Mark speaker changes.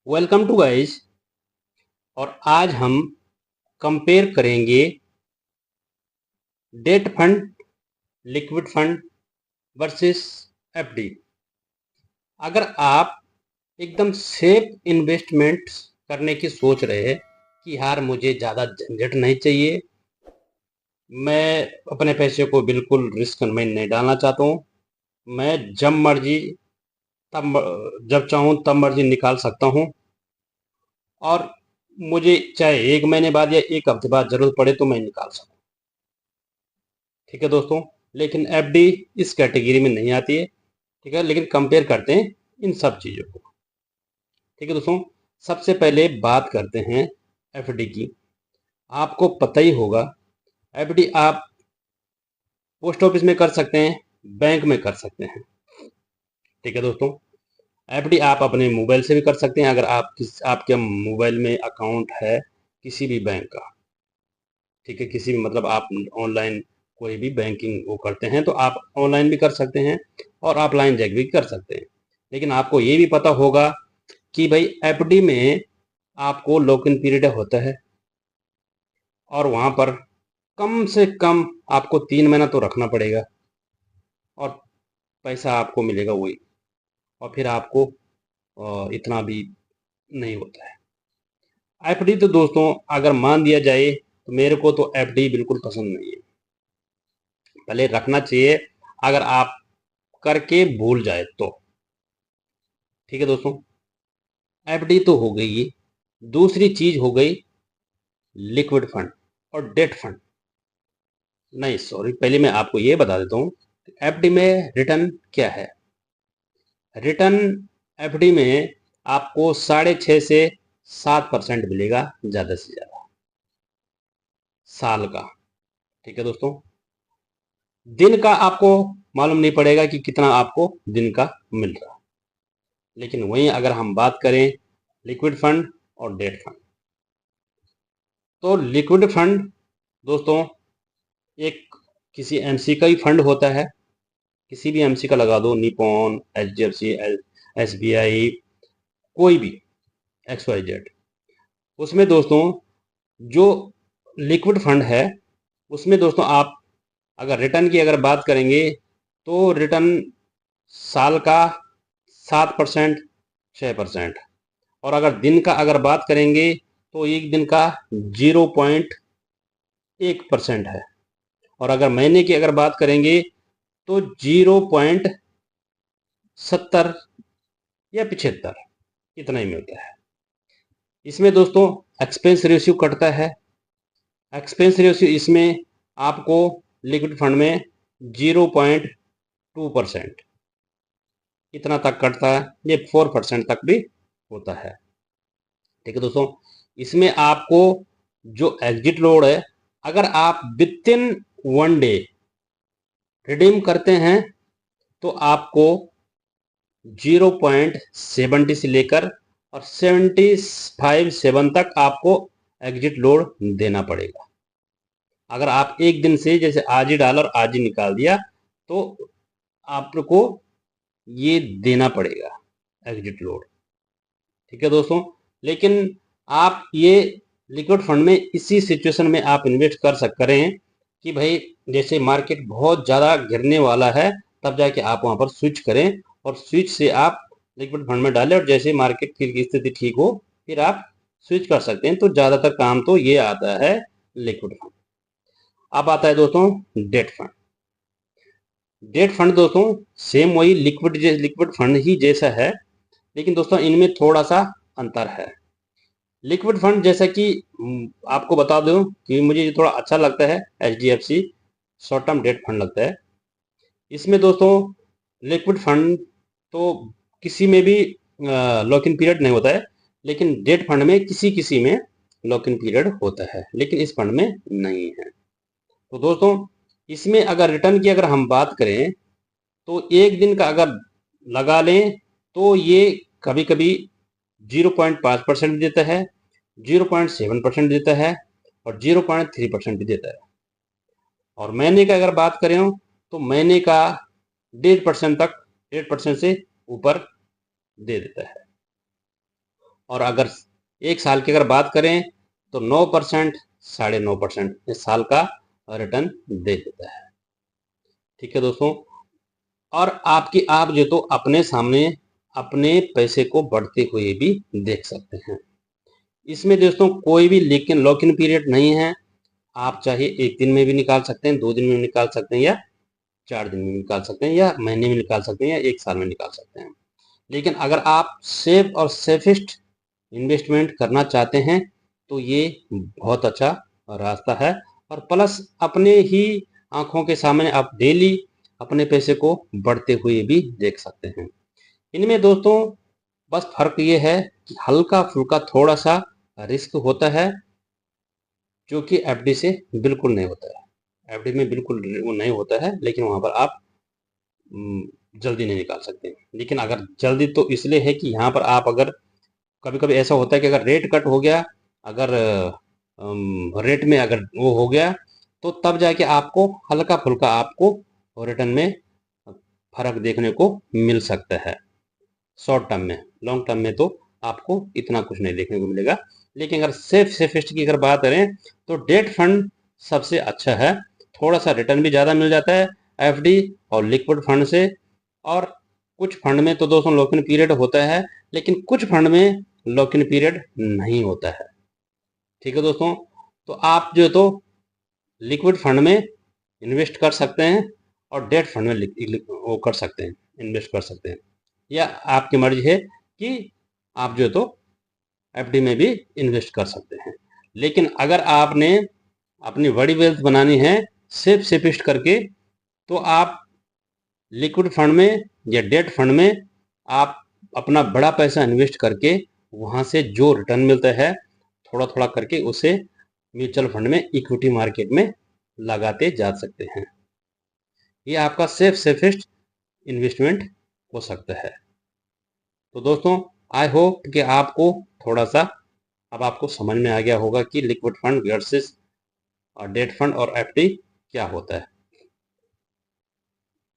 Speaker 1: Welcome to guys. और आज हम कंपेयर करेंगे debt fund, liquid fund versus FD. अगर आप एकदम सेफ इन्वेस्टमेंट करने की सोच रहे हैं कि यार मुझे ज़्यादा झंझट नहीं चाहिए, मैं अपने पैसे को बिल्कुल रिस्क में नहीं डालना चाहता हूँ, मैं जब मर्जी तब जब चाहूँ तब मर्जी निकाल सकता हूँ, और मुझे चाहे 1 महीने बाद या 1 हफ्ते बाद ज़रूरत पड़े तो मैं निकाल सकूँ। ठीक है दोस्तों, लेकिन एफडी इस कैटेगरी में नहीं आती है। ठीक है, लेकिन कंपेयर करते हैं इन सब चीज़ों को। ठीक है दोस्तों, सबसे पहले बात करते हैं एफडी की। आपको पता ही होगा, एफडी आप पोस्ट ऑफिस में कर सकते हैं, बैंक में कर सकते हैं। ठीक है दोस्तों, एफडी आप अपने मोबाइल से भी कर सकते हैं, अगर आपके मोबाइल में अकाउंट है किसी भी बैंक का। ठीक है, किसी भी मतलब आप ऑनलाइन कोई भी बैंकिंग वो करते हैं तो आप ऑनलाइन भी कर सकते हैं और ऑफलाइन चेक भी कर सकते हैं। लेकिन आपको ये भी पता होगा कि भाई एफडी में आपको लॉक इन पीरियड होता है, और वहाँ पर कम से कम आपको 3 महीना तो रखना पड़ेगा, और पैसा आपको मिलेगा वही, और फिर आपको इतना भी नहीं होता है। एफडी तो दोस्तों अगर मान दिया जाए तो मेरे को तो एफडी बिल्कुल पसंद नहीं है। पहले रखना चाहिए अगर आप करके भूल जाए तो। ठीक है दोस्तों, एफडी तो हो गई ये। दूसरी चीज हो गई लिक्विड फंड और डेट फंड। नहीं सॉरी, पहले मैं आपको ये बता देता हूँ एफडी में रिटर्न क्या है। रिटर्न एफडी में आपको 6.5 से 7% मिलेगा, ज्यादा से ज्यादा साल का। ठीक है दोस्तों, दिन का आपको मालूम नहीं पड़ेगा कि कितना आपको दिन का मिल रहा। लेकिन वहीं अगर हम बात करें लिक्विड फंड और डेट फंड, तो लिक्विड फंड दोस्तों एक किसी एमसी का ही फंड होता है। किसी भी एमसी का लगा दो, निपॉन, एचडीएफसी, एसबीआई, कोई भी, एक्स वाई जेड। उसमें दोस्तों जो लिक्विड फंड है उसमें दोस्तों आप अगर रिटर्न की अगर बात करेंगे तो रिटर्न साल का 7%, 6%। और अगर दिन का अगर बात करेंगे तो एक दिन का 0.1% है। और अगर महीने की अगर बात करेंगे तो 0.70 या 75, इतना ही मिलता है। इसमें दोस्तों एक्सपेंस रेशियो कटता है। एक्सपेंस रेशियो इसमें आपको लिक्विड फंड में 0.2% इतना तक कटता है, ये 4% तक भी होता है। ठीक है दोस्तों, इसमें आपको जो एग्जिट लोड है, अगर आप विद इन 1 डे रिडीम करते हैं तो आपको 0.70 से लेकर और 75-7 तक आपको एग्जिट लोड देना पड़ेगा। अगर आप एक दिन से जैसे आज ही डाला और आज ही निकाल दिया तो आपको ये देना पड़ेगा एग्जिट लोड। ठीक है दोस्तों, लेकिन आप ये लिक्विड फंड में इसी सिचुएशन में आप इन्वेस्ट करें कि भाई जैसे मार्केट बहुत ज़्यादा गिरने वाला है, तब जाके आप वहाँ पर स्विच करें और स्विच से आप लिक्विड फंड में डालें, और जैसे मार्केट की स्थिति ठीक हो फिर आप स्विच कर सकते हैं। तो ज़्यादातर काम तो ये आता है लिक्विड फंड। अब आता है दोस्तों डेट फंड। डेट फंड दोस्तों सेम वही लिक्विड फंड ही जैसा है, लेकिन दोस्तों इनमें थोड़ा सा अंतर है। लिक्विड फंड जैसा कि आपको बता दूं कि मुझे ये थोड़ा अच्छा लगता है, HDFC short term debt fund लगता है। इसमें दोस्तों लिक्विड फंड तो किसी में भी लॉक इन पीरियड नहीं होता है, लेकिन डेट फंड में किसी किसी में लॉक इन पीरियड होता है, लेकिन इस फंड में नहीं है। तो दोस्तों इसमें अगर रिटर्न की अगर हम बात करें तो एक दिन का अगर लगा लें तो ये कभी कभी 0.5% देता है, 0.7% देता है, और 0.3% भी देता है। और महीने का अगर बात करें तो महीने का 1.5% तक, 1.5% से ऊपर दे देता है। और अगर 1 साल की अगर बात करें तो 9%, 9.5% इस साल का रिटर्न दे देता है। ठीक है दोस्तों, और आप जो तो अपने सामने अपने पैसे को बढ़ते हुए भी देख सकते हैं। इसमें दोस्तों कोई भी लेकिन लॉक इन पीरियड नहीं है। आप चाहे 1 दिन में भी निकाल सकते हैं, 2 दिन में भी निकाल सकते हैं, या 4 दिन में निकाल सकते हैं, या महीने में निकाल सकते हैं, या 1 साल में निकाल सकते हैं। लेकिन अगर आप सेफ और सेफेस्ट इन्वेस्टमेंट करना चाहते हैं तो ये बहुत अच्छा रास्ता है, और प्लस अपने ही आंखों के सामने आप डेली अपने पैसे को बढ़ते हुए भी देख सकते हैं। इनमें दोस्तों बस फर्क ये है कि हल्का फुल्का थोड़ा सा रिस्क होता है, जो कि एफडी से बिल्कुल नहीं होता है। एफडी में बिल्कुल वो नहीं होता है, लेकिन वहां पर आप जल्दी नहीं निकाल सकते। लेकिन अगर जल्दी तो इसलिए है कि यहाँ पर आप अगर कभी कभी ऐसा होता है कि अगर रेट कट हो गया, अगर रेट में अगर वो हो गया, तो तब जाके आपको हल्का फुल्का आपको रिटर्न में फर्क देखने को मिल सकता है शॉर्ट टर्म में। लॉन्ग टर्म में तो आपको इतना कुछ नहीं देखने को मिलेगा। लेकिन अगर सेफेस्ट की अगर बात करें तो डेट फंड सबसे अच्छा है। थोड़ा सा रिटर्न भी ज़्यादा मिल जाता है एफडी और लिक्विड फंड से। और कुछ फंड में तो दोस्तों लॉक इन पीरियड होता है, लेकिन कुछ फंड में लॉक इन पीरियड नहीं होता है। ठीक है दोस्तों, तो आप जो तो लिक्विड फंड में इन्वेस्ट कर सकते हैं और डेट फंड में वो कर सकते हैं, इन्वेस्ट कर सकते हैं, या आपकी मर्जी है कि आप जो तो एफडी में भी इन्वेस्ट कर सकते हैं। लेकिन अगर आपने अपनी बड़ी वेल्थ बनानी है सेफेस्ट करके, तो आप लिक्विड फंड में या डेट फंड में आप अपना बड़ा पैसा इन्वेस्ट करके वहां से जो रिटर्न मिलता है थोड़ा थोड़ा करके उसे म्यूचुअल फंड में इक्विटी मार्केट में लगाते जा सकते हैं। ये आपका सेफेस्ट इन्वेस्टमेंट हो सकता है। तो दोस्तों आई होप कि आपको थोड़ा सा अब आपको समझ में आ गया होगा कि liquid fund versus debt fund और एफडी क्या होता है।